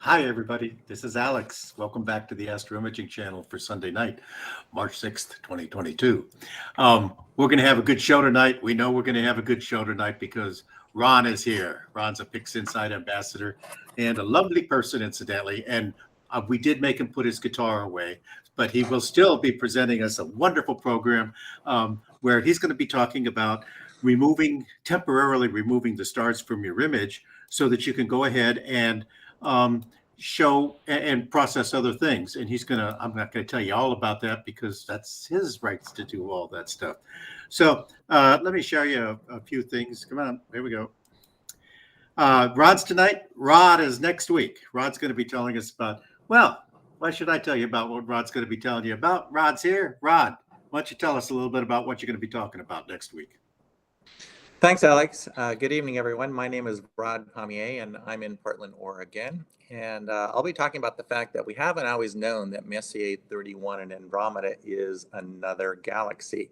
Hi, everybody. This is Alex. Welcome back to the Astro Imaging channel for Sunday night, March 6th, 2022. We're going to have a good show tonight. We know we're going to have a good show tonight because Ron is here. Ron's a PixInsight ambassador and a lovely person, incidentally. And we did make him put his guitar away, but he will still be presenting us a wonderful program where he's going to be talking about temporarily removing the stars from your image so that you can go ahead and show and process other things. And I'm not gonna tell you all about that because that's his rights to do all that stuff. So let me show you a few things. Come on, there we go. Rod's tonight. Rod is next week. Rod's going to be telling us about, well, why should I tell you about what Rod's going to be telling you about? Rod's here. Rod, why don't you tell us a little bit about what you're going to be talking about next week? Thanks, Alex. Good evening, everyone. My name is Rod Pommier, and I'm in Portland, Oregon. And I'll be talking about the fact that we haven't always known that Messier 31 in Andromeda is another galaxy.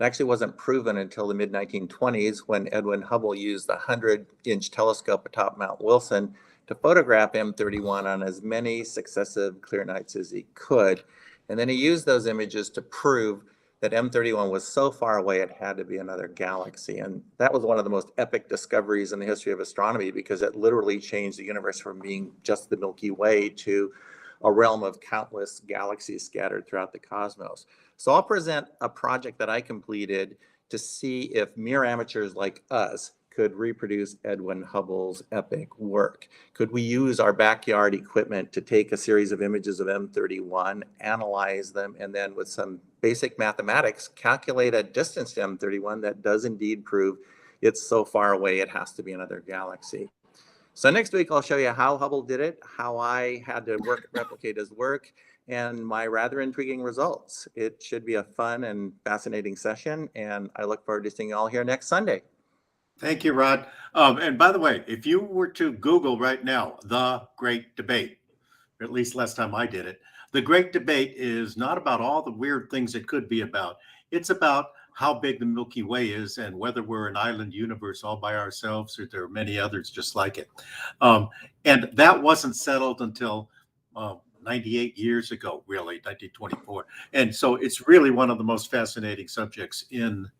It actually wasn't proven until the mid-1920s when Edwin Hubble used the 100-inch telescope atop Mount Wilson to photograph M31 on as many successive clear nights as he could. And then he used those images to prove that M31 was so far away it had to be another galaxy. And that was one of the most epic discoveries in the history of astronomy because it literally changed the universe from being just the Milky Way to a realm of countless galaxies scattered throughout the cosmos. So I'll present a project that I completed to see if mere amateurs like us could reproduce Edwin Hubble's epic work. Could we use our backyard equipment to take a series of images of M31, analyze them, and then with some basic mathematics, calculate a distance to M31 that does indeed prove it's so far away it has to be another galaxy. So next week, I'll show you how Hubble did it, how I had to replicate his work, and my rather intriguing results. It should be a fun and fascinating session, and I look forward to seeing you all here next Sunday. Thank you, Rod. And by the way, if you were to Google right now, the Great Debate, or at least last time I did it, the Great Debate is not about all the weird things it could be about. It's about how big the Milky Way is and whether we're an island universe all by ourselves or there are many others just like it. And that wasn't settled until 98 years ago, really, 1924. And so it's really one of the most fascinating subjects in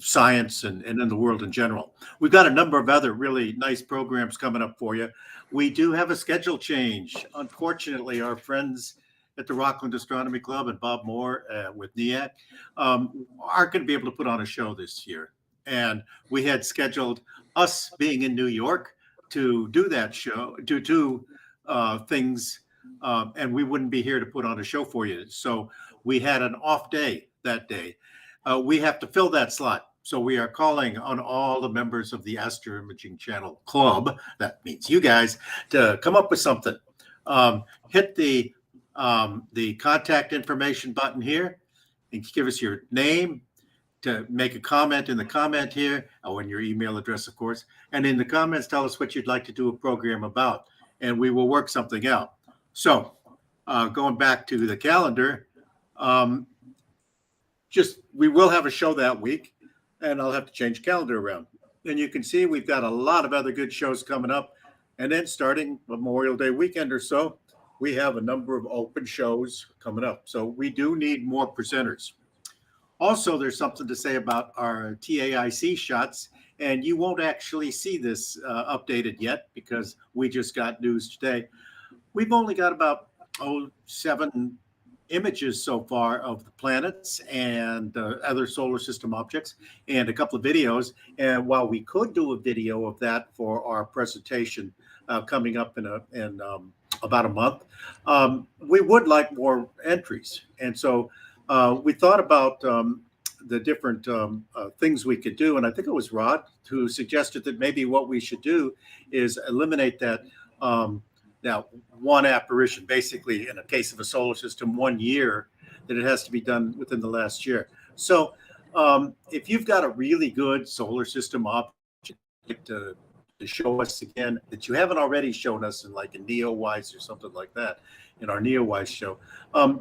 science and in the world in general. We've got a number of other really nice programs coming up for you. We do have a schedule change. Unfortunately, our friends at the Rockland Astronomy Club and Bob Moore with NEAC aren't going to be able to put on a show this year. And we had scheduled us being in New York to do that show, to do things, and we wouldn't be here to put on a show for you. So we had an off day that day. We have to fill that slot. So we are calling on all the members of the Astro Imaging Channel Club, that means you guys, to come up with something. Hit the contact information button here and give us your name, to make a comment in the comment here, and your email address, of course. And in the comments, tell us what you'd like to do a program about, and we will work something out. So going back to the calendar, we will have a show that week, and I'll have to change calendar around. And you can see we've got a lot of other good shows coming up. And then starting Memorial Day weekend or so, we have a number of open shows coming up. So we do need more presenters. Also, there's something to say about our TAIC shots. And you won't actually see this updated yet because we just got news today. We've only got about 7 images so far of the planets and other solar system objects and a couple of videos. And while we could do a video of that for our presentation coming up in about a month, we would like more entries. And so we thought about the different things we could do. And I think it was Rod who suggested that maybe what we should do is eliminate that now, one apparition, basically, in a case of a solar system, 1 year, that it has to be done within the last year. So if you've got a really good solar system object to show us again that you haven't already shown us in like a NeoWise or something like that, in our NeoWise show,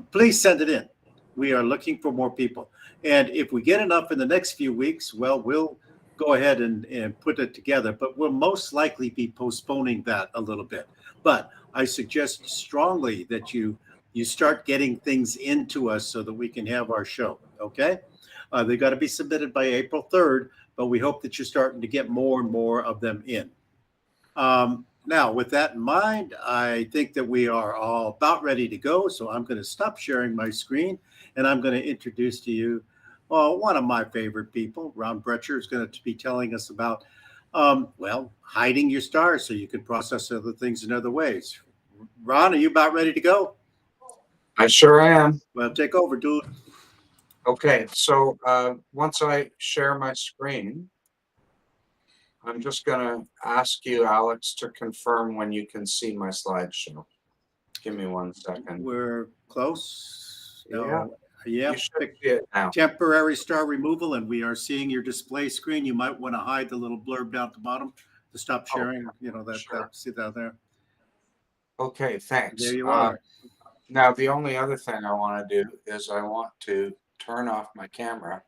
please send it in. We are looking for more people. And if we get enough in the next few weeks, well, we'll go ahead and put it together, but we'll most likely be postponing that a little bit. But I suggest strongly that you start getting things into us so that we can have our show. Okay, they got to be submitted by April 3rd, but we hope that you're starting to get more and more of them in. Now, with that in mind, I think that we are all about ready to go. So I'm going to stop sharing my screen and I'm going to introduce to you one of my favorite people. Ron Brecher is going to be telling us about, well, hiding your stars so you can process other things in other ways. Ron, are you about ready to go? I sure am. Well, take over, dude. Okay, so once I share my screen, I'm just going to ask you, Alex, to confirm when you can see my slideshow. Give me 1 second. We're close. Yeah. No. Yep. You should see it now. Temporary star removal, and we are seeing your display screen. You might want to hide the little blurb down at the bottom to stop sharing. You know, Sure. see that there? Okay, thanks. There you are. Now, the only other thing I want to do is I want to turn off my camera.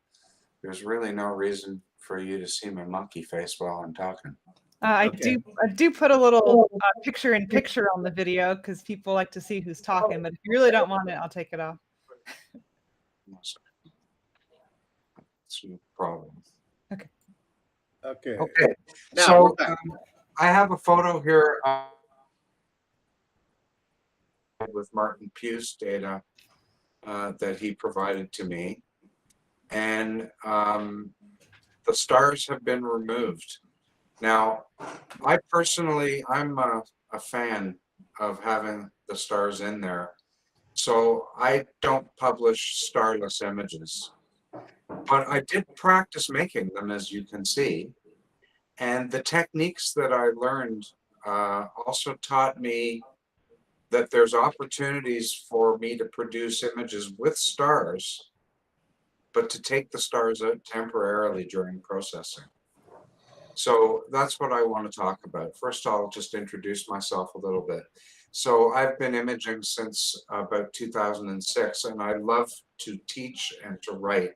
There's really no reason for you to see my monkey face while I'm talking. I do put a little picture-in-picture on the video because people like to see who's talking. But if you really don't want it, I'll take it off. That's no problem. Okay. Okay. Now, So I have a photo here with Martin Pugh's data that he provided to me, and the stars have been removed. Now, I'm a fan of having the stars in there, so I don't publish starless images. But I did practice making them, as you can see, and the techniques that I learned also taught me that there's opportunities for me to produce images with stars, but to take the stars out temporarily during processing. So that's what I want to talk about. First, I'll just introduce myself a little bit. So I've been imaging since about 2006, and I love to teach and to write.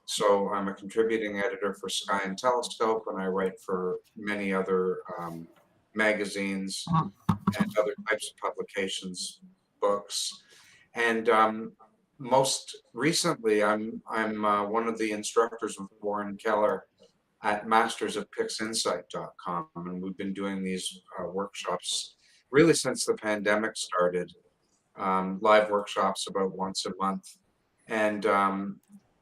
So I'm a contributing editor for Sky and Telescope, and I write for many other magazines and other types of publications, books. And most recently, I'm one of the instructors with Warren Keller at mastersofpixinsight.com, and we've been doing these workshops really since the pandemic started, live workshops about once a month, and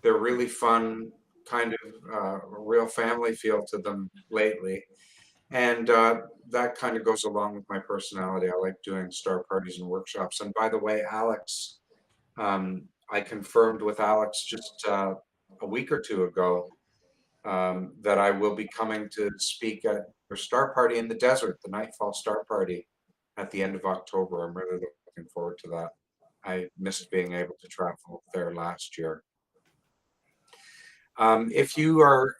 they're really fun, kind of a real family feel to them lately, and that kind of goes along with my personality. I like doing star parties and workshops. And by the way, Alex, I confirmed with Alex just a week or two ago that I will be coming to speak at your star party in the desert, the Nightfall Star Party, at the end of October. I'm really looking forward to that. I missed being able to travel there last year. If you are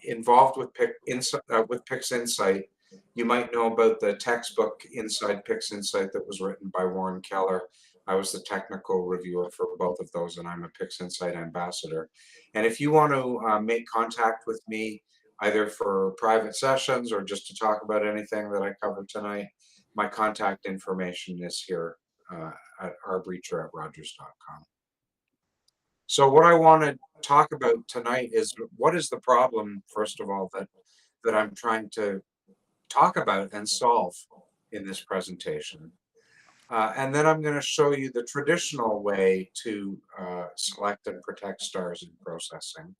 involved with PixInsight, you might know about the textbook Inside PixInsight that was written by Warren Keller. I was the technical reviewer for both of those, and I'm a PixInsight ambassador. And if you want to make contact with me, either for private sessions or just to talk about anything that I covered tonight, my contact information is here at rbrecher@rogers.com. So what I want to talk about tonight is what is the problem, first of all, that I'm trying to talk about and solve in this presentation. And then I'm going to show you the traditional way to select and protect stars in processing.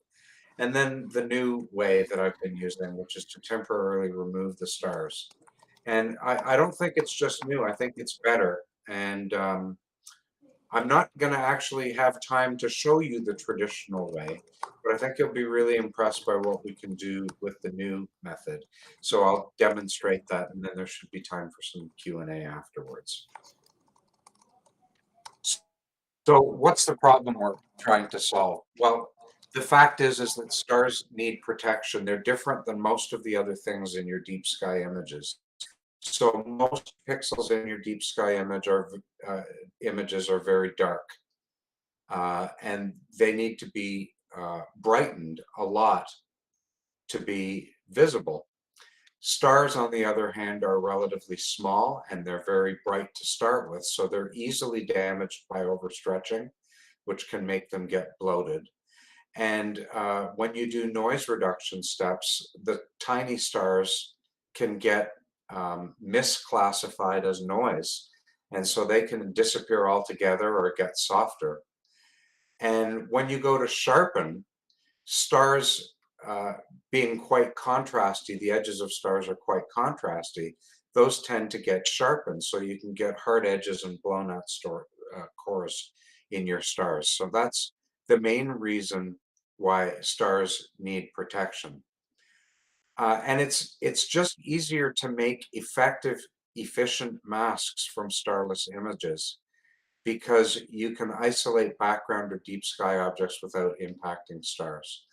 And then the new way that I've been using, which is to temporarily remove the stars. And I don't think it's just new. I think it's better. And I'm not going to actually have time to show you the traditional way, but I think you'll be really impressed by what we can do with the new method. So I'll demonstrate that, and then there should be time for some Q&A afterwards. So what's the problem we're trying to solve? Well, the fact is that stars need protection. They're different than most of the other things in your deep sky images. So most pixels in your deep sky images are very dark, and they need to be brightened a lot to be visible. Stars, on the other hand, are relatively small and they're very bright to start with, so they're easily damaged by overstretching, which can make them get bloated. And when you do noise reduction steps, the tiny stars can get misclassified as noise, and so they can disappear altogether or get softer. And when you go to sharpen, stars being quite contrasty, the edges of stars are quite contrasty, those tend to get sharpened, so you can get hard edges and blown out cores in your stars. So that's the main reason why stars need protection. And it's just easier to make effective, efficient masks from starless images, because you can isolate background or deep sky objects without impacting stars.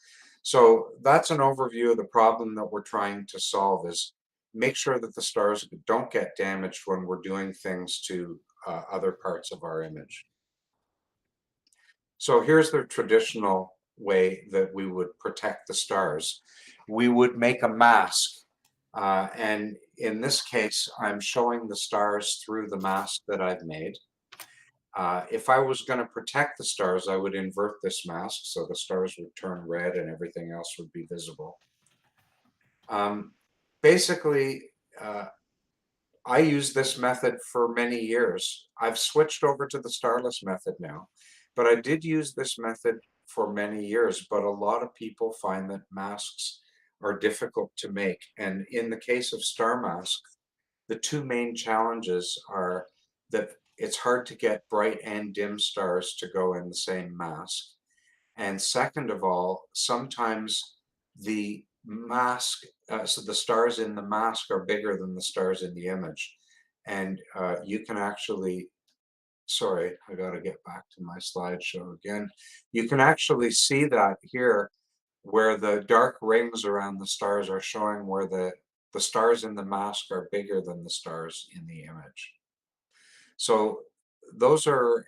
So that's an overview of the problem that we're trying to solve, is make sure that the stars don't get damaged when we're doing things to other parts of our image. So here's the traditional way that we would protect the stars. We would make a mask, and in this case, I'm showing the stars through the mask that I've made. If I was going to protect the stars, I would invert this mask so the stars would turn red and everything else would be visible. Basically, I used this method for many years. I've switched over to the starless method now, but I did use this method for many years, but a lot of people find that masks are difficult to make. And in the case of star mask, the two main challenges are that it's hard to get bright and dim stars to go in the same mask. And second of all, sometimes the mask, so the stars in the mask are bigger than the stars in the image. And you can actually, sorry, I got to get back to my slideshow again. You can actually see that here, where the dark rings around the stars are showing where the stars in the mask are bigger than the stars in the image. So those are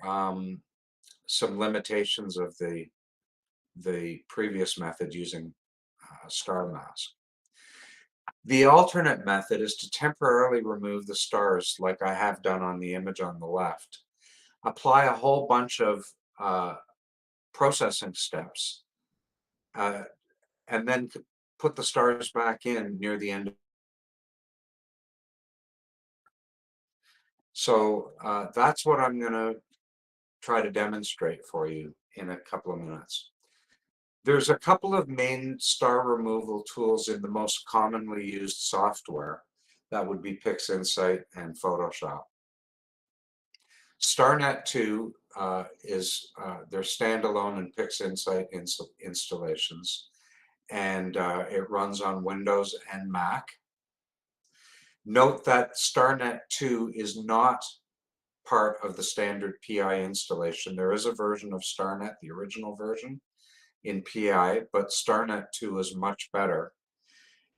some limitations of the previous method using star mask. The alternate method is to temporarily remove the stars, like I have done on the image on the left. Apply a whole bunch of processing steps, and then put the stars back in near the end. So that's what I'm going to try to demonstrate for you in a couple of minutes. There's a couple of main star removal tools in the most commonly used software. That would be PixInsight and Photoshop. StarNet 2 is their standalone and PixInsight installations, and it runs on Windows and Mac. Note that StarNet 2 is not part of the standard PI installation. There is a version of StarNet, the original version, in PI, but StarNet 2 is much better.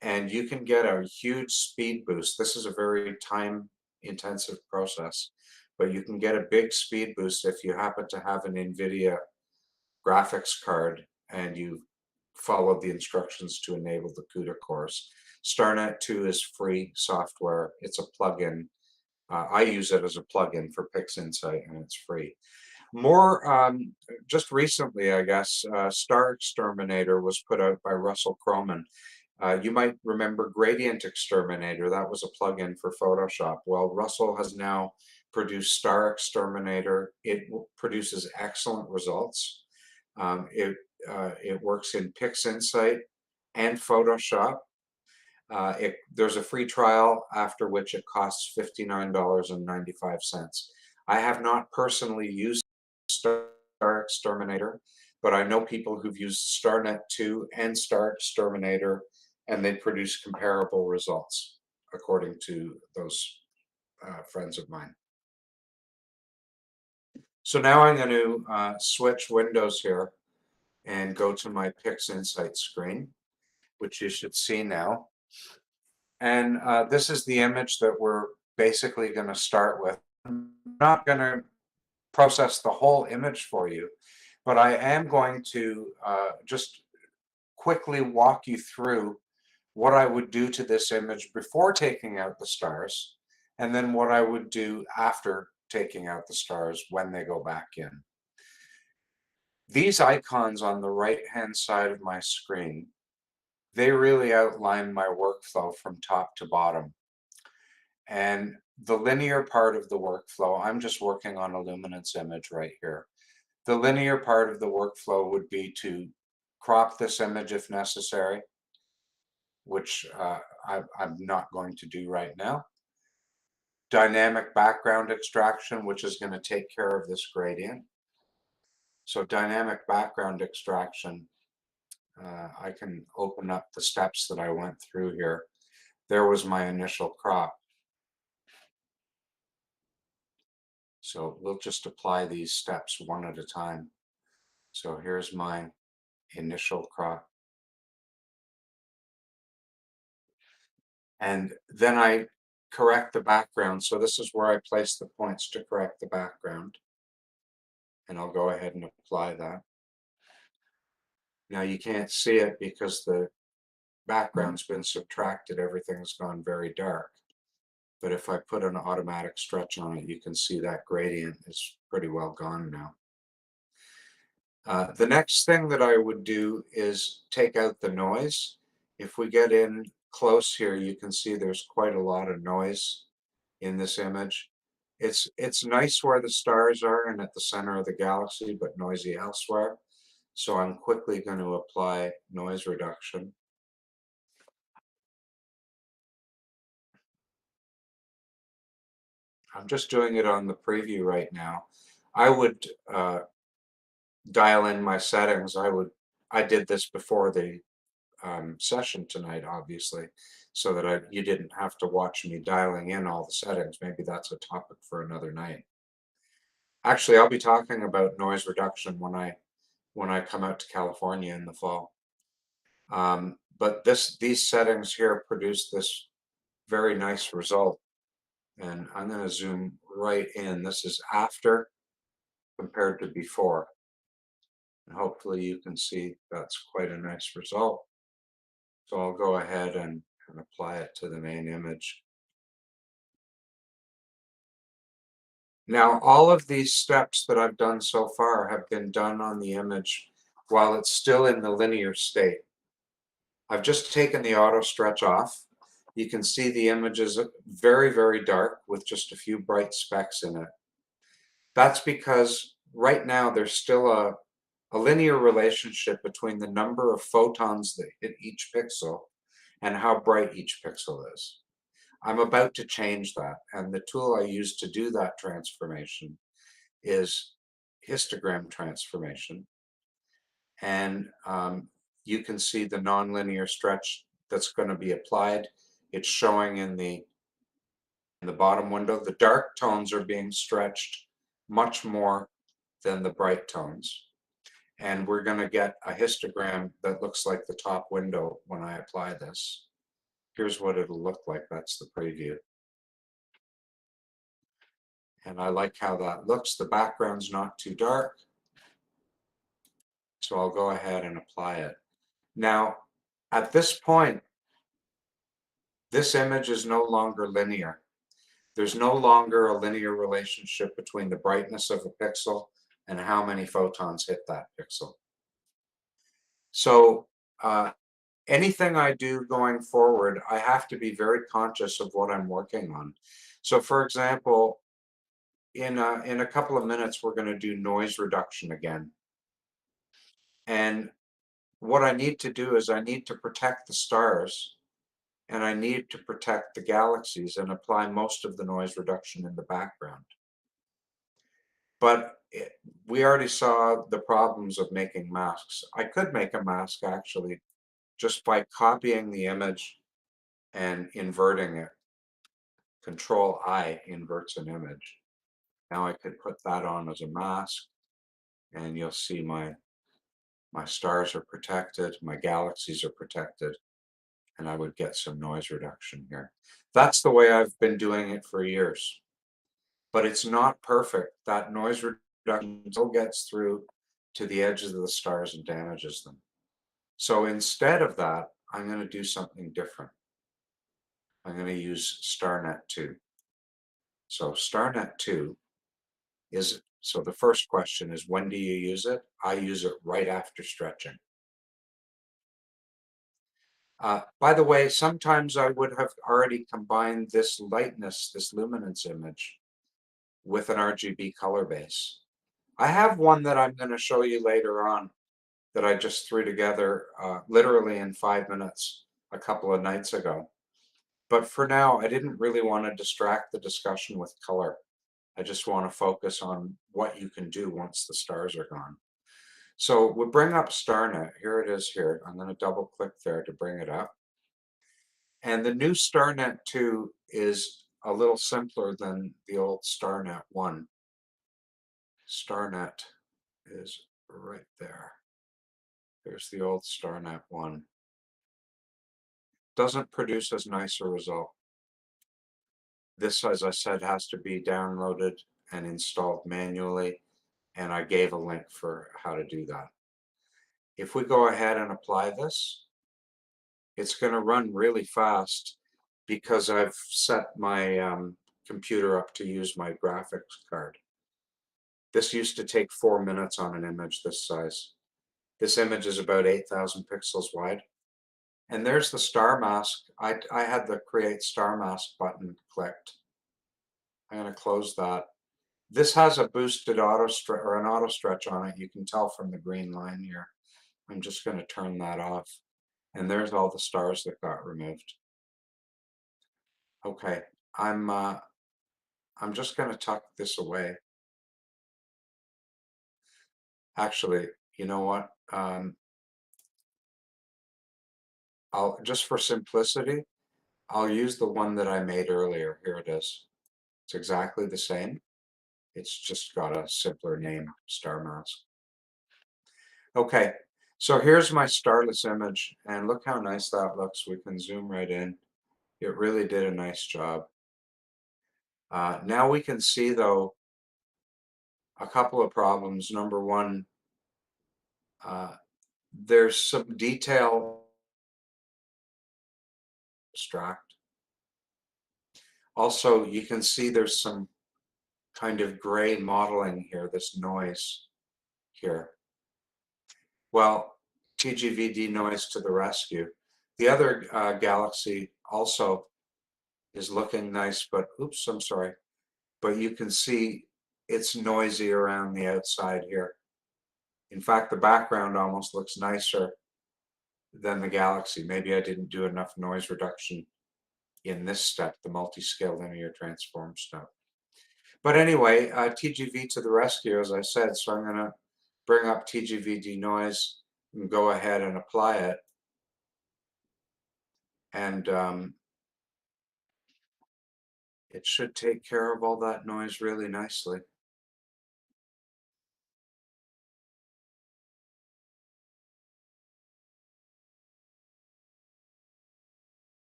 And you can get a huge speed boost. This is a very time-intensive process, but you can get a big speed boost if you happen to have an NVIDIA graphics card and you followed the instructions to enable the CUDA cores. StarNet 2 is free software. It's a plugin. I use it as a plugin for PixInsight, and it's free. More just recently, I guess, Star Exterminator was put out by Russell Croman. You might remember Gradient Exterminator. That was a plugin for Photoshop. Well, Russell has now produced Star Exterminator. It produces excellent results. It works in PixInsight and Photoshop. There's a free trial, after which it costs $59.95. I have not personally used Star Exterminator, but I know people who've used StarNet 2 and Star Exterminator, and they produce comparable results, according to those friends of mine. So now I'm going to switch windows here and go to my PixInsight screen, which you should see now. And this is the image that we're basically going to start with. I'm not going to process the whole image for you, but I am going to just quickly walk you through what I would do to this image before taking out the stars, and then what I would do after taking out the stars when they go back in. These icons on the right-hand side of my screen, they really outline my workflow from top to bottom. And the linear part of the workflow, I'm just working on a luminance image right here. The linear part of the workflow would be to crop this image if necessary, which I'm not going to do right now. Dynamic background extraction, which is going to take care of this gradient. So dynamic background extraction, I can open up the steps that I went through here. There was my initial crop. So we'll just apply these steps one at a time. So here's my initial crop. And then I correct the background. So this is where I place the points to correct the background. And I'll go ahead and apply that. Now you can't see it because the background's been subtracted. Everything's gone very dark. But if I put an automatic stretch on it, you can see that gradient is pretty well gone now. The next thing that I would do is take out the noise. If we get in close here, you can see there's quite a lot of noise in this image. It's nice where the stars are and at the center of the galaxy, but noisy elsewhere. So I'm quickly going to apply noise reduction. I'm just doing it on the preview right now. I would dial in my settings. I did this before the session tonight, obviously, so that you didn't have to watch me dialing in all the settings. Maybe that's a topic for another night. Actually, I'll be talking about noise reduction when I come out to California in the fall. But these settings here produce this very nice result. And I'm going to zoom right in. This is after compared to before. And hopefully you can see that's quite a nice result. So I'll go ahead and apply it to the main image. Now, all of these steps that I've done so far have been done on the image while it's still in the linear state. I've just taken the auto stretch off. You can see the image is very, very dark with just a few bright specks in it. That's because right now there's still a linear relationship between the number of photons that hit each pixel and how bright each pixel is. I'm about to change that, and the tool I use to do that transformation is histogram transformation. And you can see the nonlinear stretch that's going to be applied. It's showing in the bottom window. The dark tones are being stretched much more than the bright tones. And we're going to get a histogram that looks like the top window when I apply this. Here's what it'll look like. That's the preview. And I like how that looks. The background's not too dark. So I'll go ahead and apply it. Now, at this point, this image is no longer linear. There's no longer a linear relationship between the brightness of a pixel and how many photons hit that pixel. So anything I do going forward, I have to be very conscious of what I'm working on. So for example, in a couple of minutes, we're going to do noise reduction again. And what I need to do is I need to protect the stars and I need to protect the galaxies and apply most of the noise reduction in the background. But we already saw the problems of making masks. I could make a mask actually just by copying the image and inverting it. Control I inverts an image. Now I could put that on as a mask and you'll see my stars are protected, my galaxies are protected, and I would get some noise reduction here. That's the way I've been doing it for years. But it's not perfect. That noise reduction still gets through to the edges of the stars and damages them. So instead of that, I'm going to do something different. I'm going to use StarNet 2. So StarNet 2 is, so the first question is, when do you use it? I use it right after stretching. By the way, sometimes I would have already combined this lightness, this luminance image, with an RGB color base. I have one that I'm going to show you later on that I just threw together literally in 5 minutes a couple of nights ago. But for now, I didn't really want to distract the discussion with color. I just want to focus on what you can do once the stars are gone. So we'll bring up StarNet. Here it is here. I'm going to double click there to bring it up. And the new StarNet 2 is a little simpler than the old StarNet 1. StarNet is right there. There's the old StarNet 1. Doesn't produce as nice a result. This, as I said, has to be downloaded and installed manually, and I gave a link for how to do that. If we go ahead and apply this, it's going to run really fast because I've set my computer up to use my graphics card. This used to take 4 minutes on an image this size. This image is about 8,000 pixels wide. And there's the star mask. I had the create star mask button clicked. I'm going to close that. This has a boosted auto stretch or an auto stretch on it. You can tell from the green line here. I'm just going to turn that off. And there's all the stars that got removed. Okay, I'm just going to tuck this away. Actually, you know what? I'll just for simplicity, I'll use the one that I made earlier. Here it is. It's exactly the same. It's just got a simpler name, star mask. Okay, so here's my starless image, and look how nice that looks. We can zoom right in. It really did a nice job. Now we can see, though, a couple of problems. Number one, there's some detail abstract. Also, you can see there's some kind of gray modeling here, this noise here. Well, TGV denoise to the rescue. The other galaxy also is looking nice, but oops, I'm sorry. But you can see it's noisy around the outside here. In fact, the background almost looks nicer than the galaxy. Maybe I didn't do enough noise reduction in this step, the multi-scale linear transform step. But anyway, TGV to the rescue, as I said, so I'm going to bring up TGV denoise and go ahead and apply it. And it should take care of all that noise really nicely.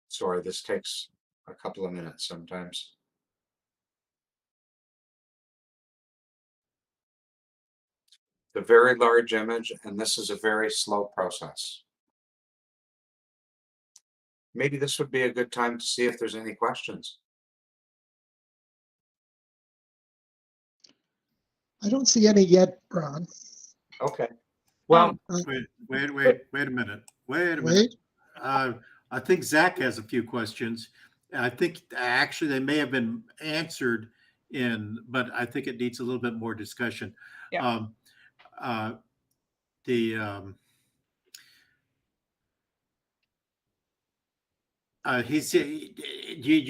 Sorry, this takes a couple of minutes sometimes. The very large image, and this is a very slow process. Maybe this would be a good time to see if there's any questions. I don't see any yet, Ron. Okay. Well, Wait a minute. Wait. I think Zach has a few questions. I think actually they may have been answered but I think it needs a little bit more discussion. Yeah. You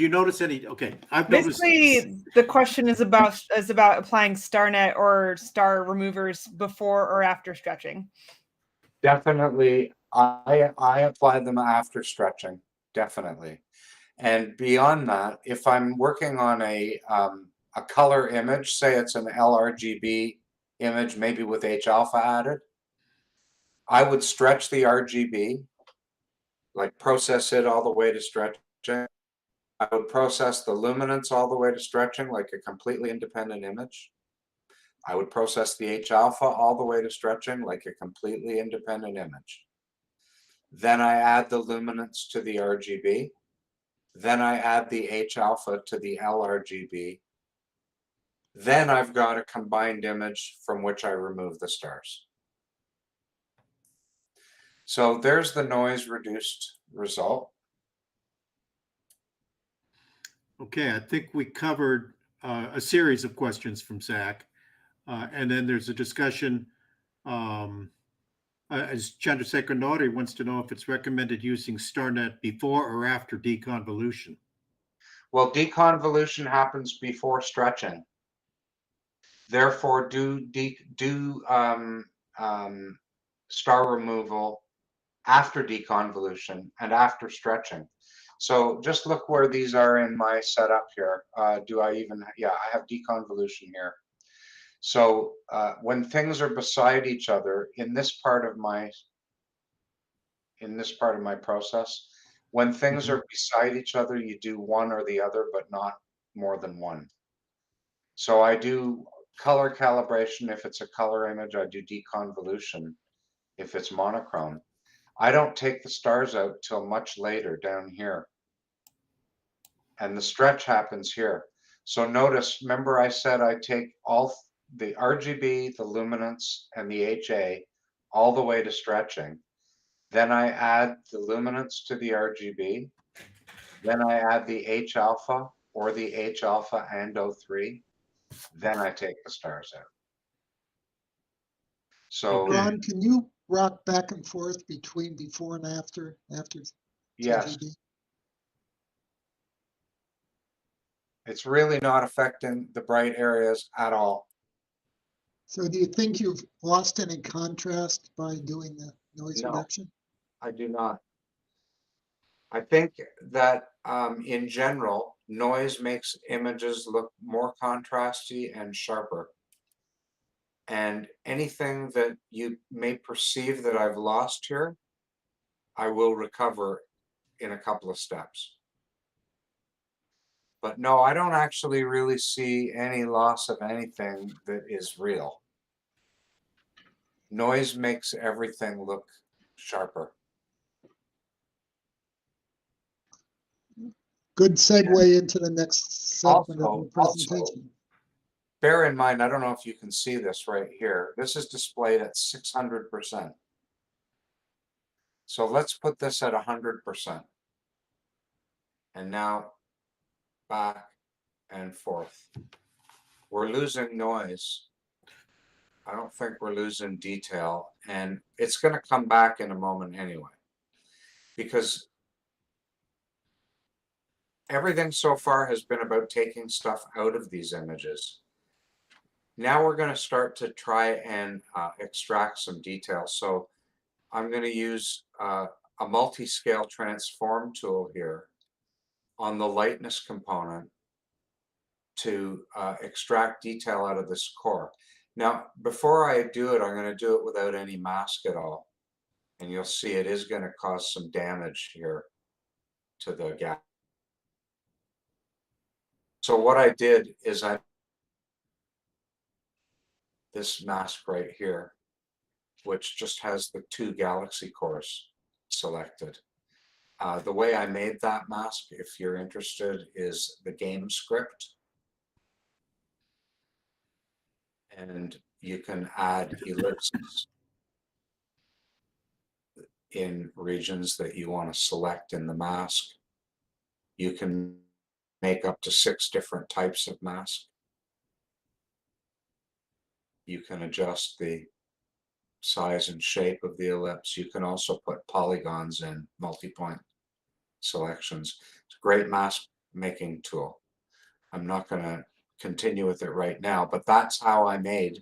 notice any? Okay, I've noticed. Basically, the question is about applying StarNet or star removers before or after stretching. definitely, I apply them after stretching, definitely. And beyond that, if I'm working on a color image, say it's an LRGB image, maybe with H alpha added, I would stretch the RGB, like process it all the way to stretching, I would process the luminance all the way to stretching like a completely independent image. I would process the H alpha all the way to stretching like a completely independent image. Then I add the luminance to the RGB. Then I add the H alpha to the LRGB. Then I've got a combined image from which I remove the stars. So there's the noise reduced result. Okay, I think we covered a series of questions from Zach. And then there's a discussion. As Chandrasekhar Nori wants to know if it's recommended using StarNet before or after deconvolution. Well, deconvolution happens before stretching. Therefore, do star removal after deconvolution and after stretching. So just look where these are in my setup here. Do I even, yeah, I have deconvolution here. So when things are beside each other in this part of my process, when things are beside each other, you do one or the other, but not more than one. So I do color calibration. If it's a color image, I do deconvolution. If it's monochrome, I don't take the stars out till much later down here. And the stretch happens here. So notice, remember I said I take all the RGB, the luminance, and the HA all the way to stretching. Then I add the luminance to the RGB. Then I add the H alpha or the H alpha and O3. Then I take the stars out. So Ron, can you rock back and forth between before and after yes, TGB? it's really not affecting the bright areas at all. So do you think you've lost any contrast by doing the noise No. reduction? I do not. I think that in general, noise makes images look more contrasty and sharper. And anything that you may perceive that I've lost here, I will recover in a couple of steps. But no, I don't actually really see any loss of anything that is real. Noise makes everything look sharper. Good segue into the next segment of the Also, presentation. bear in mind, I don't know if you can see this right here. This is displayed at 600%. So let's put this at 100%. And now back and forth. We're losing noise. I don't think we're losing detail. And it's going to come back in a moment anyway. Because everything so far has been about taking stuff out of these images. Now we're going to start to try and extract some detail. So I'm going to use a multi-scale transform tool here on the lightness component to extract detail out of this core. Now, before I do it, I'm going to do it without any mask at all. And you'll see it is going to cause some damage here to the gap. So what I did is this mask right here, which just has the 2 galaxy cores selected. The way I made that mask, if you're interested, is the game script. And you can add ellipses in regions that you want to select in the mask. You can make up to 6 different types of mask. You can adjust the size and shape of the ellipse. You can also put polygons in, multi-point selections. It's a great mask making tool. I'm not going to continue with it right now, but that's how I made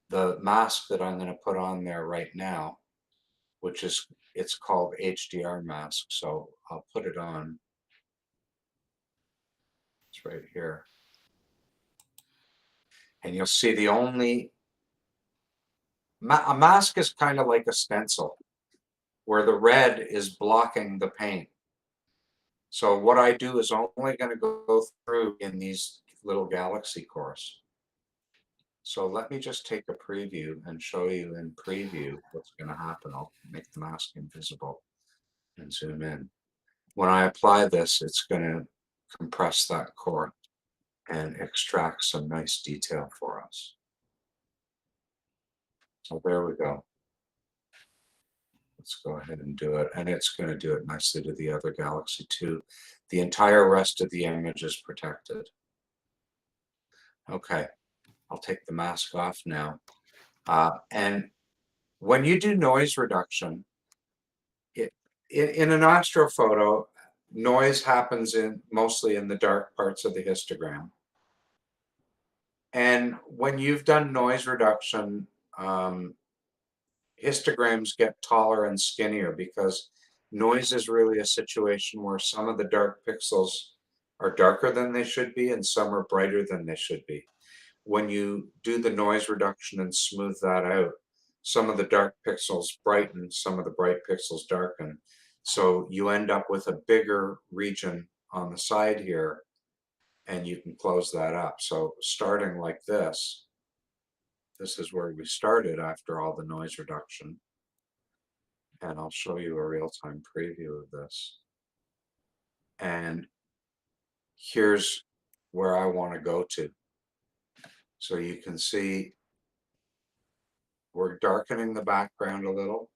the mask that I'm going to put on there right now, which is, it's called HDR mask. So I'll put it on. It's right here. And you'll see the only, a mask is kind of like a stencil where the red is blocking the paint. So what I do is only going to go through in these little galaxy cores. So let me just take a preview and show you in preview what's going to happen. I'll make the mask invisible and zoom in. When I apply this, it's going to compress that core and extract some nice detail for us. So there we go. Let's go ahead and do it. And it's going to do it nicely to the other galaxy too. The entire rest of the image is protected. Okay, I'll take the mask off now. And when you do noise reduction, in an astrophoto, noise happens mostly in the dark parts of the histogram. And when you've done noise reduction, histograms get taller and skinnier because noise is really a situation where some of the dark pixels are darker than they should be and some are brighter than they should be. When you do the noise reduction and smooth that out, some of the dark pixels brighten, some of the bright pixels darken. So you end up with a bigger region on the side here, and you can close that up. So starting like this is where we started after all the noise reduction. And I'll show you a real-time preview of this. And here's where I want to go to. So you can see we're darkening the background a little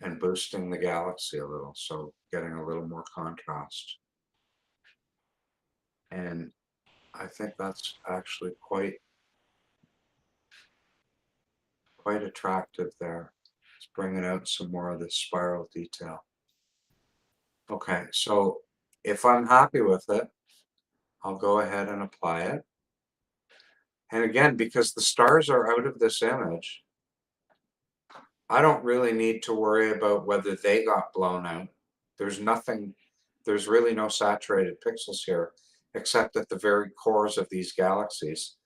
and boosting the galaxy a little, so getting a little more contrast. And I think that's actually quite attractive there. It's bringing out some more of this spiral detail. Okay, so if I'm happy with it, I'll go ahead and apply it. And again, because the stars are out of this image, I don't really need to worry about whether they got blown out. There's really no saturated pixels here, except at the very cores of these galaxies.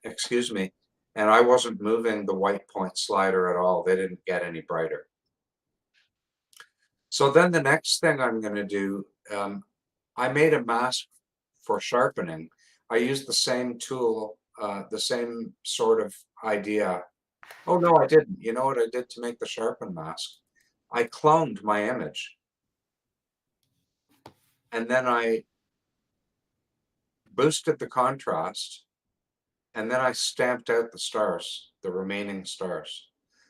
Excuse me. And I wasn't moving the white point slider at all. They didn't get any brighter. So then the next thing I'm going to do, I made a mask for sharpening. I used the same tool, the same sort of idea. Oh, no, I didn't. You know what I did to make the sharpen mask? I cloned my image. And then I boosted the contrast. And then I stamped out the stars, the remaining stars.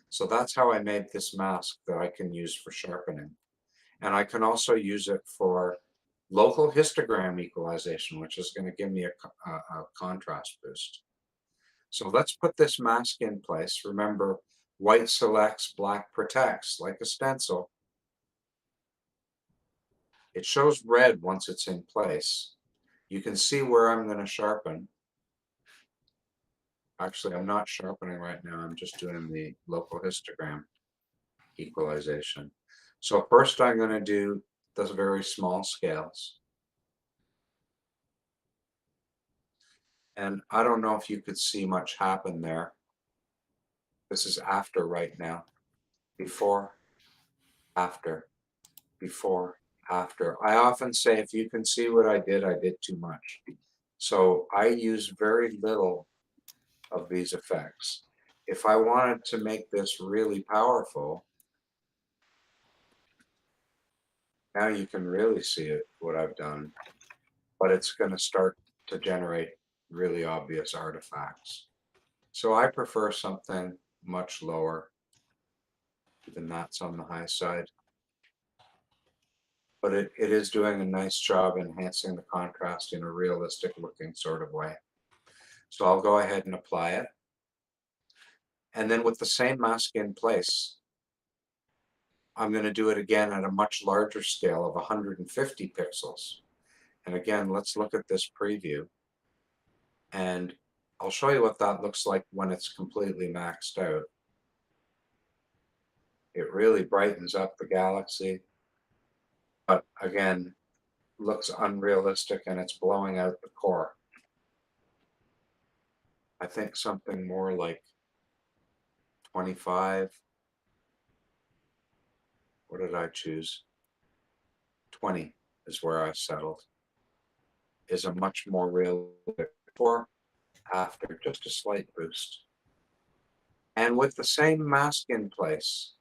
So that's how I made this mask that I can use for sharpening. And I can also use it for local histogram equalization, which is going to give me a contrast boost. So let's put this mask in place. Remember, white selects, black protects, like a stencil. It shows red once it's in place. You can see where I'm going to sharpen. Actually, I'm not sharpening right now. I'm just doing the local histogram equalization. So first I'm going to do those very small scales. And I don't know if you could see much happen there. This is after right now. Before, after, before, after. I often say, if you can see what I did too much. So I use very little of these effects. If I wanted to make this really powerful, now you can really see it, what I've done, but it's going to start to generate really obvious artifacts. So I prefer something much lower. Even that's on the high side. But it is doing a nice job enhancing the contrast in a realistic looking sort of way. So I'll go ahead and apply it. And then with the same mask in place, I'm going to do it again at a much larger scale of 150 pixels. And again, let's look at this preview. And I'll show you what that looks like when it's completely maxed out. It really brightens up the galaxy. But again, looks unrealistic and it's blowing out the core. I think something more like 25. What did I choose? 20 is where I settled, is a much more realistic before, after, just a slight boost. And with the same mask in place,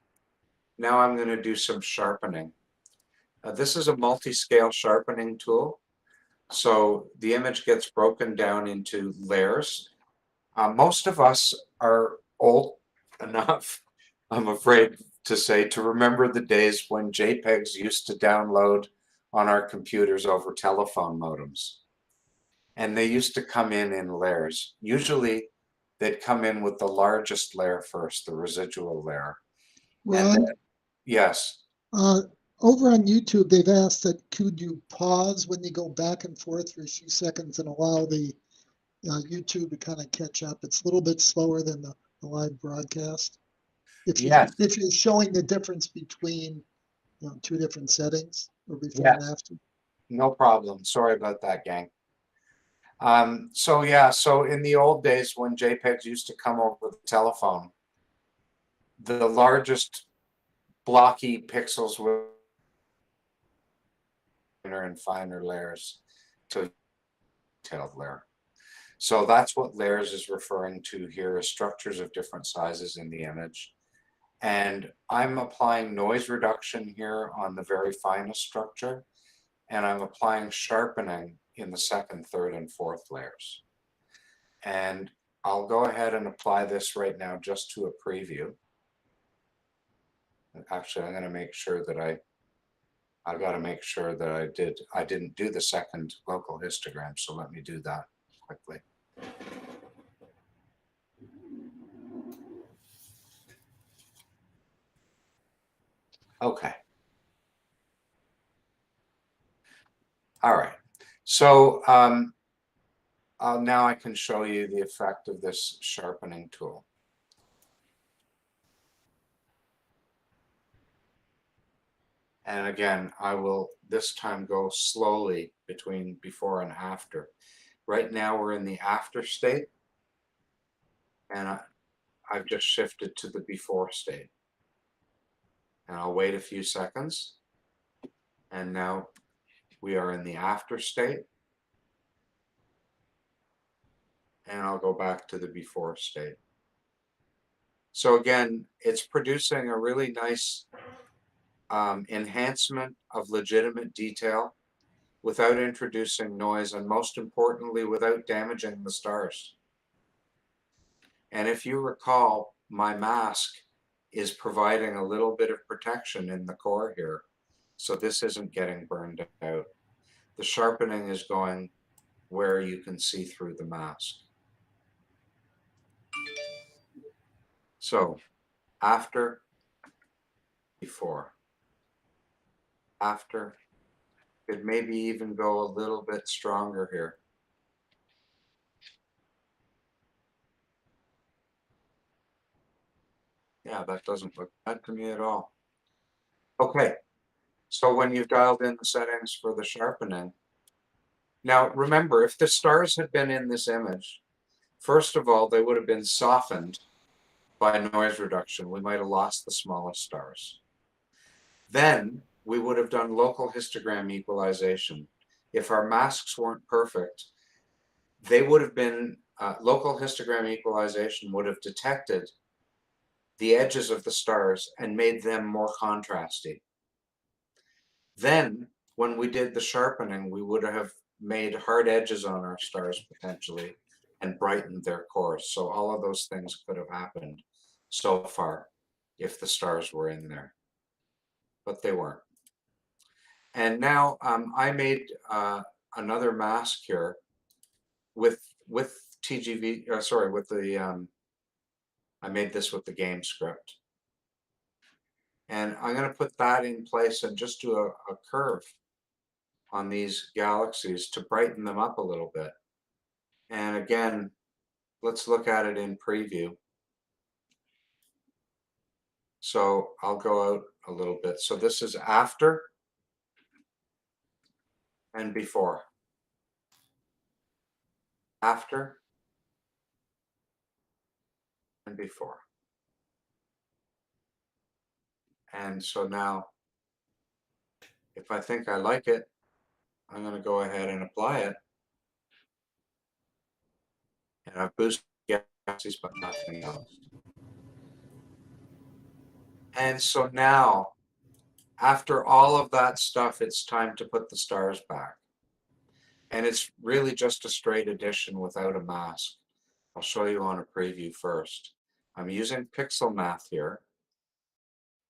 now I'm going to do some sharpening. This is a multi-scale sharpening tool. So the image gets broken down into layers. Most of us are old enough, I'm afraid to say, to remember the days when JPEGs used to download on our computers over telephone modems. And they used to come in layers. Usually they'd come in with the largest layer first, the residual layer. And Ron, then, yes. over on YouTube, they've asked that could you pause when you go back and forth for a few seconds and allow the YouTube to kind of catch up. It's a little bit slower than the live broadcast. Yes. If you're showing the difference between two different settings or before Yes. and after. No problem. Sorry about that, gang. So yeah, so in the old days when JPEGs used to come over the telephone, the largest blocky pixels were finer and finer layers to a detailed layer. So that's what layers is referring to here, is structures of different sizes in the image. And I'm applying noise reduction here on the very finest structure, and I'm applying sharpening in the second, third, and fourth layers. And I'll go ahead and apply this right now just to a preview. Actually, I'm going to make sure that I've got to make sure that I didn't do the second local histogram. So let me do that quickly. Okay. All right. So now I can show you the effect of this sharpening tool. And again, I will this time go slowly between before and after. Right now we're in the after state, and I've just shifted to the before state. And I'll wait a few seconds. And now we are in the after state. And I'll go back to the before state. So again, it's producing a really nice enhancement of legitimate detail without introducing noise, and most importantly, without damaging the stars. And if you recall, my mask is providing a little bit of protection in the core here, so this isn't getting burned out. The sharpening is going where you can see through the mask. So after, before, after, it maybe even go a little bit stronger here. Yeah, that doesn't look bad to me at all. Okay, so when you've dialed in the settings for the sharpening, now remember, if the stars had been in this image, first of all, they would have been softened by noise reduction. We might have lost the smallest stars. Then we would have done local histogram equalization. If our masks weren't perfect, they would have been, local histogram equalization would have detected the edges of the stars and made them more contrasty. Then when we did the sharpening, we would have made hard edges on our stars potentially and brightened their cores. So all of those things could have happened so far if the stars were in there, but they weren't. And now I made another mask here with TGV, sorry, with the, I made this with the game script. And I'm going to put that in place and just do a curve on these galaxies to brighten them up a little bit. And again, let's look at it in preview. So I'll go out a little bit. So this is after and before. After and before. And so now If I think I like it, I'm going to go ahead and apply it. And I've boosted galaxies, but nothing else. And so now, after all of that stuff, it's time to put the stars back. And it's really just a straight addition without a mask. I'll show you on a preview first. I'm using pixel math here.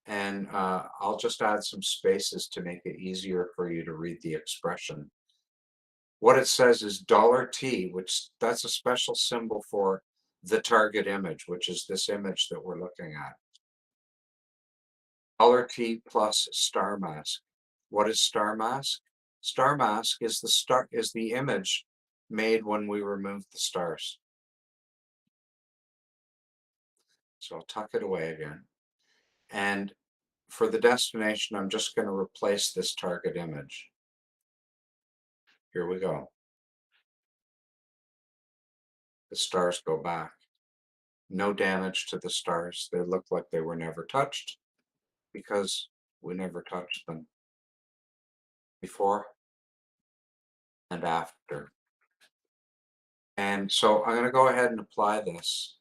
And I'll just add some spaces to make it easier for you to read the expression. What it says is $T, which that's a special symbol for the target image, which is this image that we're looking at. $T plus star mask. What is star mask? Star mask is the image made when we remove the stars. So I'll tuck it away again. And for the destination, I'm just going to replace this target image. Here we go. The stars go back. No damage to the stars. They look like they were never touched because we never touched them before and after. And so I'm going to go ahead and apply this.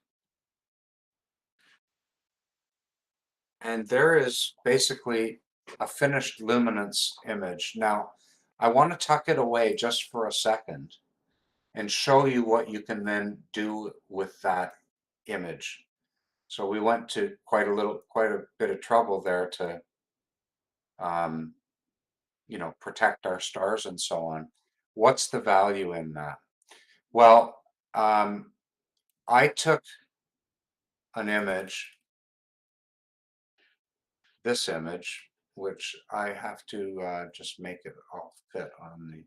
And there is basically a finished luminance image. Now, I want to tuck it away just for a second and show you what you can then do with that image. So we went to quite a bit of trouble there to you know, protect our stars and so on. What's the value in that? Well, I took an image, this image, which I have to just make it all fit on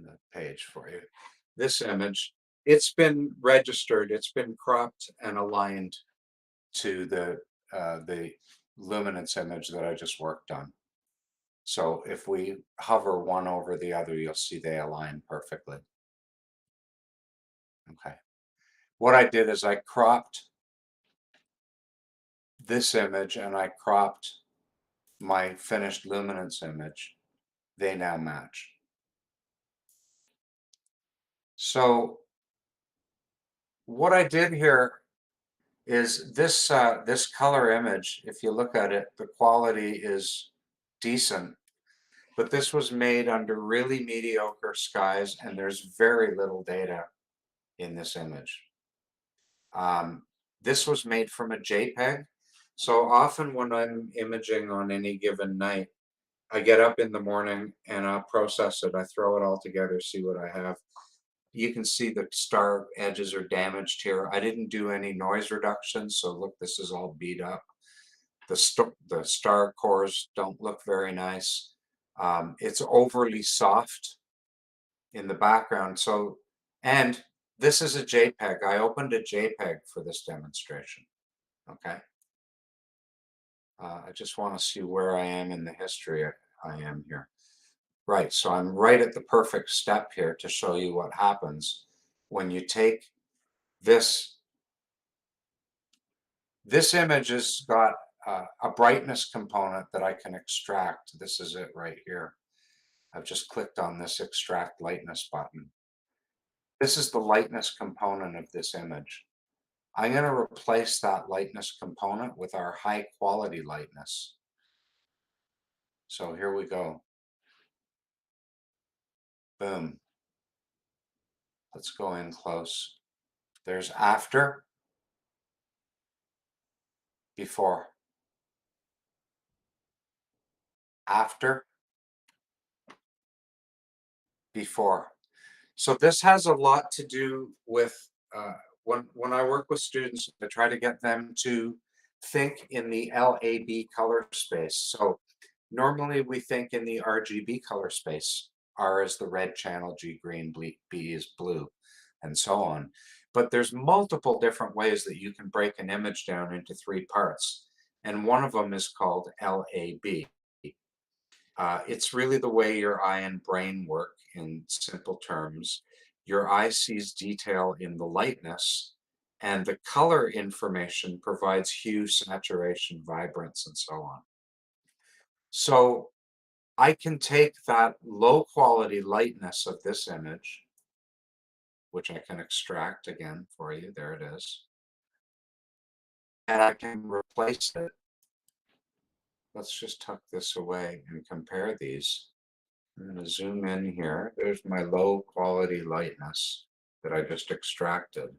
the page for you. This image, it's been registered, it's been cropped and aligned to the luminance image that I just worked on. So if we hover one over the other, you'll see they align perfectly. Okay. What I did is I cropped this image and I cropped my finished luminance image. They now match. So what I did here is this this color image, if you look at it, the quality is decent, but this was made under really mediocre skies and there's very little data in this image. This was made from a JPEG. So often when I'm imaging on any given night, I get up in the morning and I'll process it. I throw it all together, see what I have. You can see the star edges are damaged here. I didn't do any noise reduction, so look, this is all beat up. The star cores don't look very nice. It's overly soft in the background. So, and this is a JPEG. I opened a JPEG for this demonstration. Okay. I just want to see where I am in the history I am here. Right, so I'm right at the perfect step here to show you what happens when you take this. This image has got a brightness component that I can extract. This is it right here. I've just clicked on this extract lightness button. This is the lightness component of this image. I'm going to replace that lightness component with our high quality lightness. So here we go. Boom. Let's go in close. There's after, before, after, before. So this has a lot to do with when I work with students, I try to get them to think in the LAB color space. So normally we think in the RGB color space. R is the red channel, G green, B is blue, and so on. But there's multiple different ways that you can break an image down into 3 parts. And one of them is called LAB. It's really the way your eye and brain work in simple terms. Your eye sees detail in the lightness, and the color information provides hue, saturation, vibrance, and so on. So I can take that low quality lightness of this image, which I can extract again for you. There it is. And I can replace it. Let's just tuck this away and compare these. I'm going to zoom in here. There's my low quality lightness that I just extracted.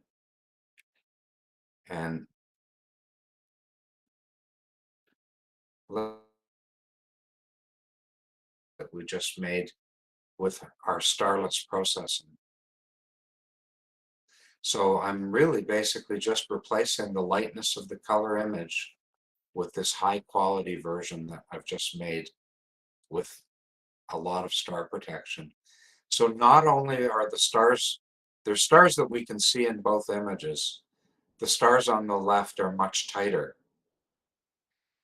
And look that we just made with our starless processing. So I'm really basically just replacing the lightness of the color image with this high quality version that I've just made with a lot of star protection. So not only are the stars, there's stars that we can see in both images. The stars on the left are much tighter,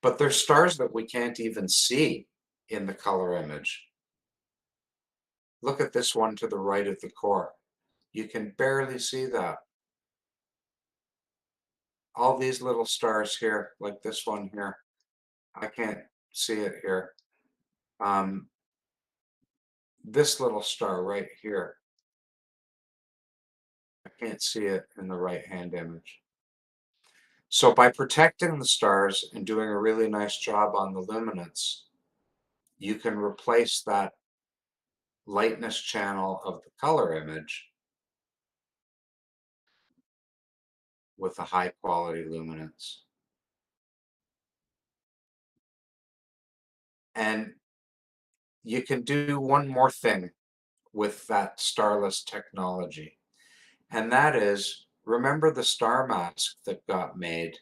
but there's stars that we can't even see in the color image. Look at this one to the right of the core. You can barely see that. All these little stars here, like this one here, I can't see it here. This little star right here, I can't see it in the right-hand image. So by protecting the stars and doing a really nice job on the luminance, you can replace that lightness channel of the color image with a high quality luminance. And you can do one more thing with that starless technology. And that is, remember the star mask that got made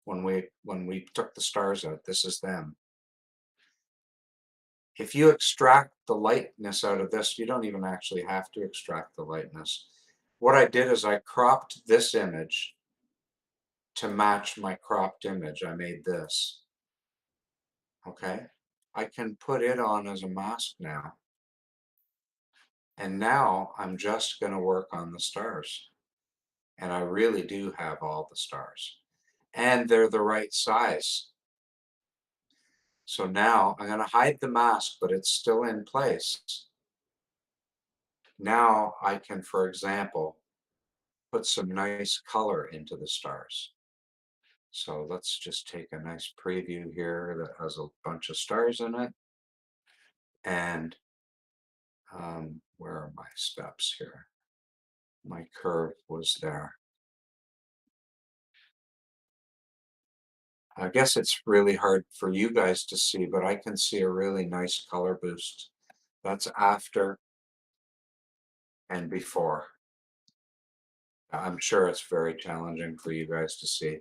when we took the stars out? This is them. If you extract the lightness out of this, you don't even actually have to extract the lightness. What I did is I cropped this image to match my cropped image. I made this. Okay. I can put it on as a mask now. And now I'm just going to work on the stars. And I really do have all the stars. And they're the right size. So now I'm going to hide the mask, but it's still in place. Now I can, for example, put some nice color into the stars. So let's just take a nice preview here that has a bunch of stars in it. And where are my steps here? My curve was there. I guess it's really hard for you guys to see, but I can see a really nice color boost. That's after and before. I'm sure it's very challenging for you guys to see,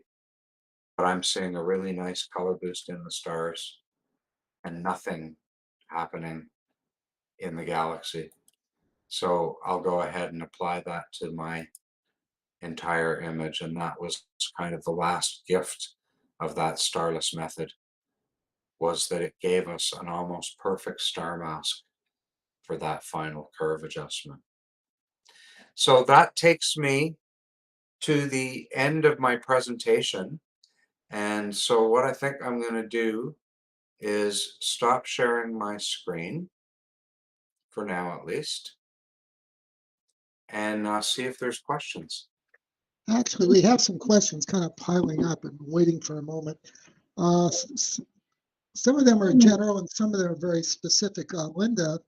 but I'm seeing a really nice color boost in the stars and nothing happening in the galaxy. So I'll go ahead and apply that to my entire image, and that was kind of the last gift of that starless method, was that it gave us an almost perfect star mask for that final curve adjustment. So that takes me to the end of my presentation. And so what I think I'm going to do is stop sharing my screen, for now at least, and see if there's questions. Actually, we have some questions kind of piling up and waiting for a moment. Some of them are general and some of them are very specific. Linda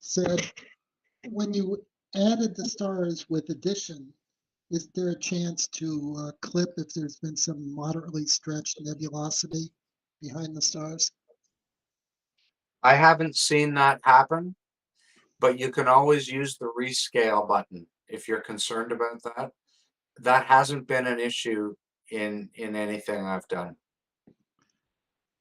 said, when you added the stars with addition, is there a chance to clip if there's been some moderately stretched nebulosity behind the stars? I haven't seen that happen, but you can always use the rescale button if you're concerned about that. That hasn't been an issue in anything I've done.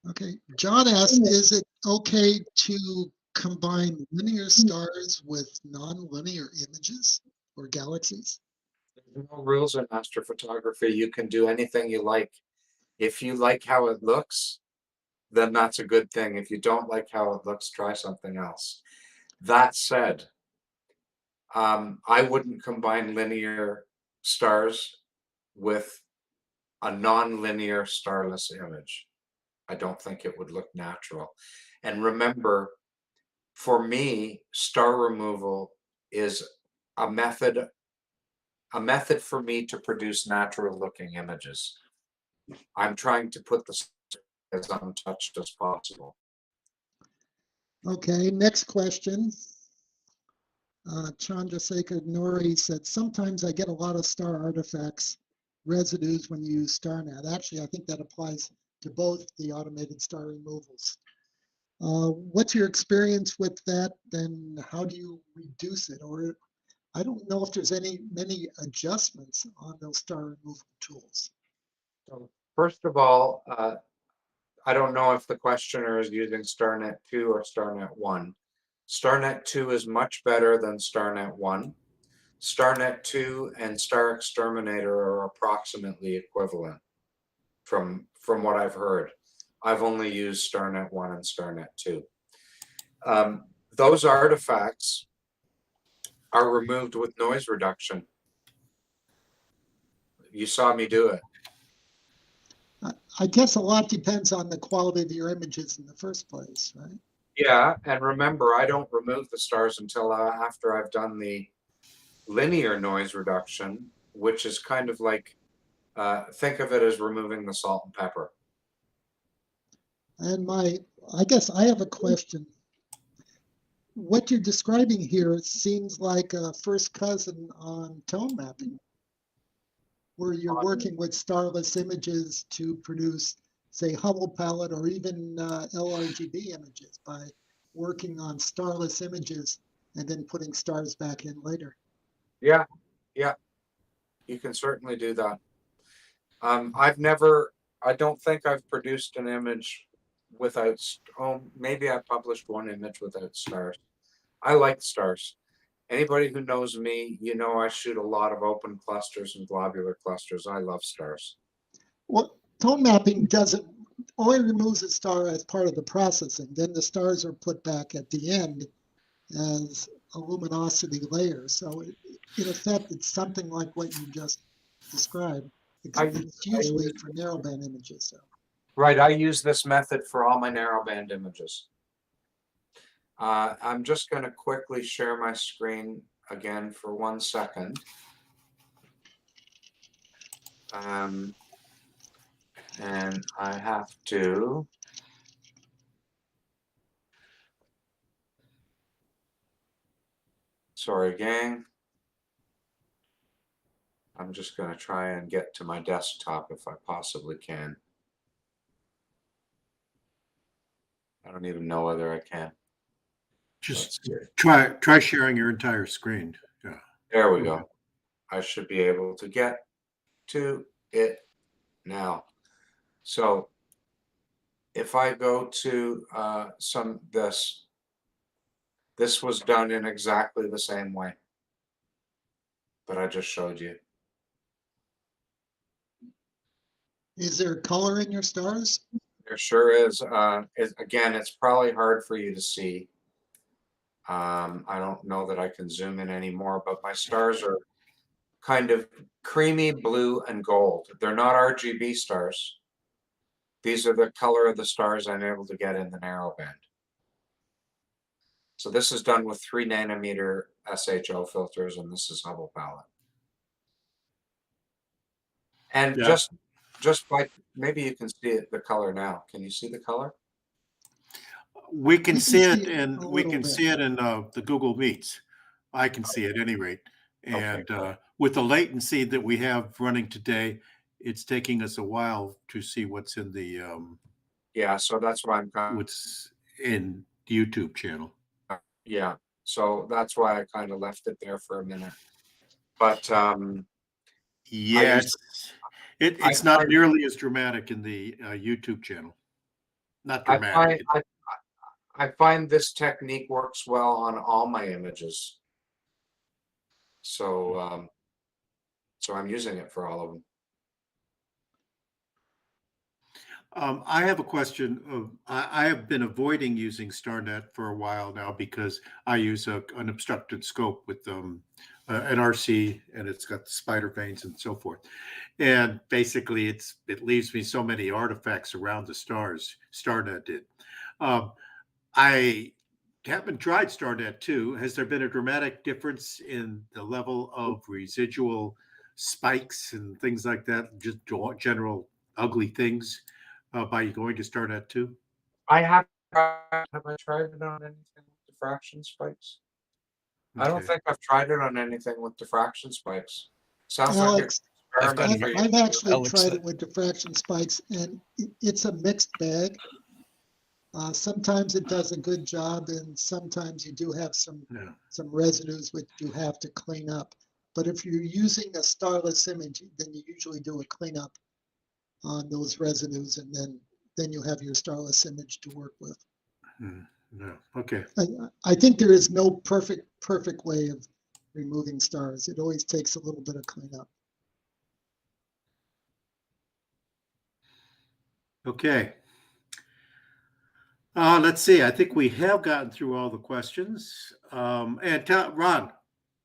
Okay. John asked, is it okay to combine linear stars with non-linear images or galaxies? There's no rules in astrophotography. You can do anything you like. If you like how it looks, then that's a good thing. If you don't like how it looks, try something else. That said, I wouldn't combine linear stars with a non-linear starless image. I don't think it would look natural. And remember, for me, star removal is a method for me to produce natural looking images. I'm trying to put the as untouched as possible. Okay, next question. Chandrasekhar Nori said, sometimes I get a lot of star artifacts, residues when you use StarNet. Actually, I think that applies to both the automated star removals. What's your experience with that? Then how do you reduce it? Or I don't know if there's many adjustments on those star removal tools. So first of all, I don't know if the questioner is using StarNet 2 or StarNet 1. StarNet 2 is much better than StarNet 1. StarNet 2 and Star Exterminator are approximately equivalent from what I've heard. I've only used StarNet 1 and StarNet 2. Those artifacts are removed with noise reduction. You saw me do it. I guess a lot depends on the quality of your images in the first place, right? Yeah, and remember, I don't remove the stars until after I've done the linear noise reduction, which is kind of like, think of it as removing the salt and pepper. And I guess I have a question. What you're describing here seems like a first cousin on tone mapping, where you're working with starless images to produce, say, Hubble palette or even LRGB images by working on starless images and then putting stars back in later. Yeah, yeah, you can certainly do that. I don't think I've produced an image without, maybe I published one image without stars. I like stars. Anybody who knows me, you know I shoot a lot of open clusters and globular clusters. I love stars. Well, tone mapping doesn't only removes a star as part of the processing. Then the stars are put back at the end as a luminosity layer. So in effect, it's something like what you just described. It's usually for narrowband images. So. Right, I use this method for all my narrowband images. I'm just going to quickly share my screen again for 1 second. And I have to sorry, gang. I'm just going to try and get to my desktop if I possibly can. I don't even know whether I can. Just try sharing your entire screen. Yeah. There we go. I should be able to get to it now. So if I go to this was done in exactly the same way that I just showed you. Is there color in your stars? There sure is. Again, it's probably hard for you to see. I don't know that I can zoom in anymore, but my stars are kind of creamy blue and gold. They're not RGB stars. These are the color of the stars I'm able to get in the narrowband. So this is done with 3 nanometer SHO filters, and this is Hubble palette. And Yeah. just by, maybe you can see it, the color now. Can you see the color? We can see it in a we little can bit. see it in the Google Meets. I can see it at any rate. And Okay. with the latency that we have running today, it's taking us a while to see what's in the Yeah, so that's why I'm kind what's in the YouTube channel. of, yeah. So that's why I kind of left it there for a minute. But Yeah, I it's not find, nearly as dramatic in the YouTube channel. Not I dramatic. find I find this technique works well on all my images. So so I'm using it for all of them. I have a question. I have been avoiding using StarNet for a while now because I use an obstructed scope with an RC, and it's got the spider veins and so forth. And basically, it leaves me so many artifacts around the stars. StarNet did. I haven't tried StarNet 2. Has there been a dramatic difference in the level of residual spikes and things like that, just general ugly things by going to StarNet 2? I have I tried it on anything with diffraction spikes? I don't Okay. think I've tried it on anything with diffraction spikes. Sounds like Alex, an I've got experiment a for very- you. I've actually Alex, tried it with diffraction spikes, and it's a mixed bag. Sometimes it does a good job, and sometimes you do have some Yeah. residues which you have to clean up. But if you're using a starless image, then you usually do a cleanup on those residues, and then you have your starless image to work with. No. Okay. I think there is no perfect way of removing stars. It always takes a little bit of cleanup. Okay. Let's see. I think we have gotten through all the questions. And Ron,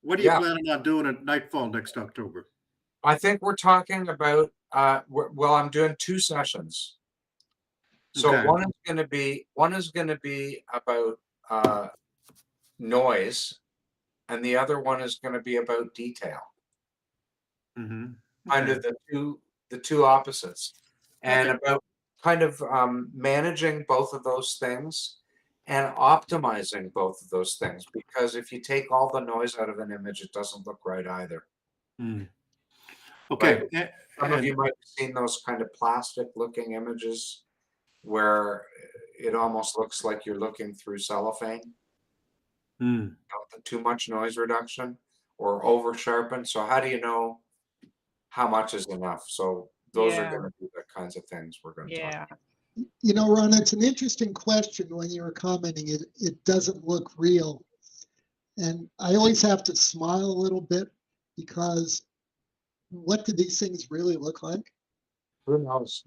what are you Yeah. planning on doing at Nightfall next October? I think we're talking about, well, I'm doing 2 sessions. So Okay. one is going to be about noise, and the other one is going to be about detail. Mm-hmm. Kind of the two opposites, and Okay. about kind of managing both of those things and optimizing both of those things, because if you take all the noise out of an image, it doesn't look right either. Okay. Some of you might have seen those kind of plastic looking images where it almost looks like you're looking through cellophane. Too much noise reduction or over sharpened. So how do you know how much is enough? So those are going to be the kinds of things we're going to talk about. You know, Ron, it's an interesting question when you were commenting. It doesn't look real. And I always have to smile a little bit, because what do these things really look like? Who knows?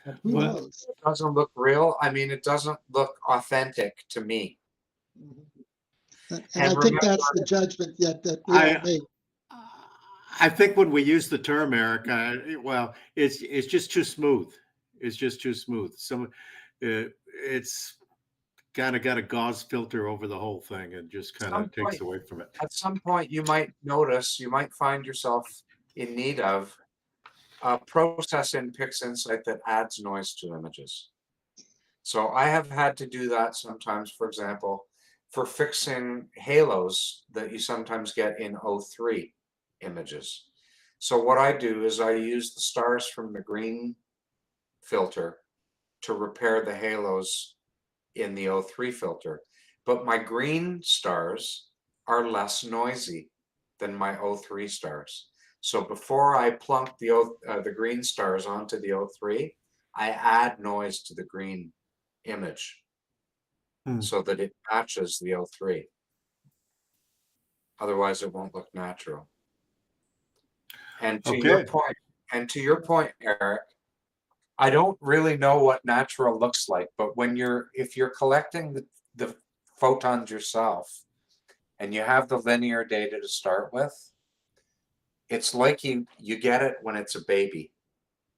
Who Well, knows? It doesn't look real. I mean, it doesn't look authentic to me. Mhm. And And I think remember, that's the judgment that we all make. I think when we use the term, Eric, well, it's just too smooth. It's just too smooth. It's kind of got a gauze filter over the whole thing and just kind of takes away from it. at some point, you might notice, you might find yourself in need of a process in PixInsight that adds noise to images. So I have had to do that sometimes, for example, for fixing halos that you sometimes get in O3 images. So what I do is I use the stars from the green filter to repair the halos in the O3 filter. But my green stars are less noisy than my O3 stars. So before I plunk the green stars onto the O3, I add noise to the green image so that it matches the O3. Otherwise, it won't look natural. And to your point, Eric, I don't really know what natural looks like, but if you're collecting the photons yourself and you have the linear data to start with, it's like you get it when it's a baby.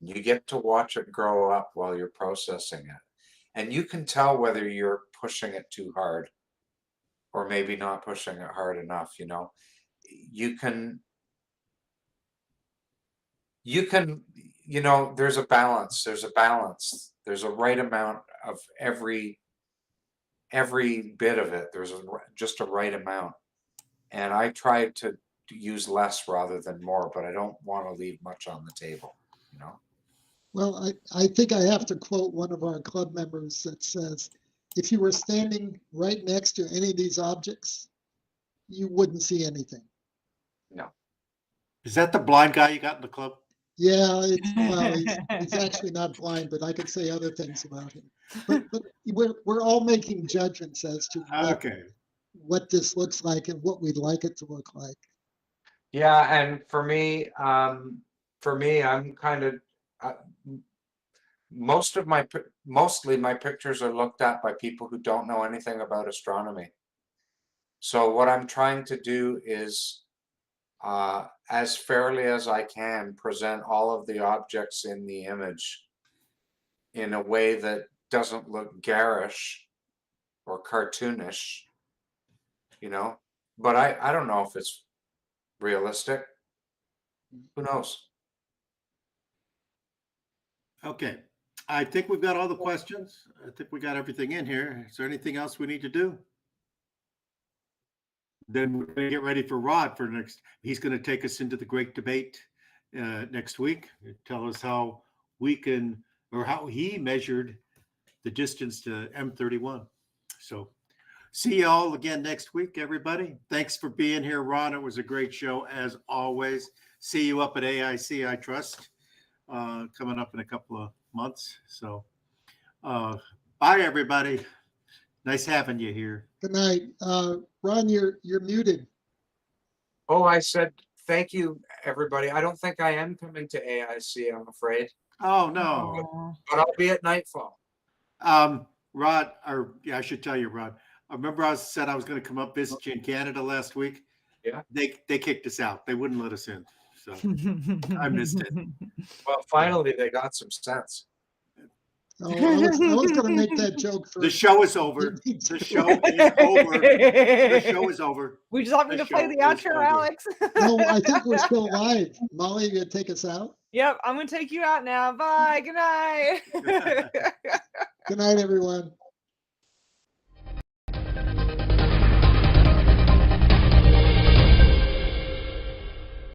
You get to watch it grow up while you're processing it. And you can tell whether you're pushing it too hard or maybe not pushing it hard enough, you know. You can, you know, there's a balance. There's a right amount of every bit of it. There's just a right amount. And I try to use less rather than more, but I don't want to leave much on the table, you know. Well, I think I have to quote one of our club members that says, if you were standing right next to any of these objects, you wouldn't see anything. No. Is that the blind guy you got in the club? Yeah, well, he's actually not blind, but I could say other things about him. But we're all making judgments as to what this looks like and what we'd like it to look like. Yeah, and for me, I'm kind of mostly my pictures are looked at by people who don't know anything about astronomy. So what I'm trying to do is, as fairly as I can, present all of the objects in the image in a way that doesn't look garish or cartoonish, But I don't know if it's realistic. Who knows? Okay. I think we've got all the questions. I think we got everything in here. Is there anything else we need to do? Then we're going to get ready for Rod for next. He's going to take us into the great debate next week. Tell us how we can, or how he measured the distance to M31. So see you all again next week, everybody. Thanks for being here, Ron. It was a great show as always. See you up at AIC, I trust, coming up in a couple of months. So bye, everybody. Nice having you here. Good night. Ron, you're muted. Oh, I said thank you, everybody. I don't think I am coming to AIC, I'm afraid. Oh, no. Aw. But I'll be at Nightfall. Rod, or yeah, I should tell you, Rod. I remember I said I was going to come up visit you in Canada last week. Yeah. They kicked us out. They wouldn't let us in. So I missed it. Well, finally, they got some sense. Oh, I was going to make that joke for The show is over. The show is over. The show is over. Would you like me The to play show the is outro, over. Alex? No, I think we're still live. Molly, you gonna take us out? Yep, I'm gonna take you out now. Bye. Good night. Good night, everyone.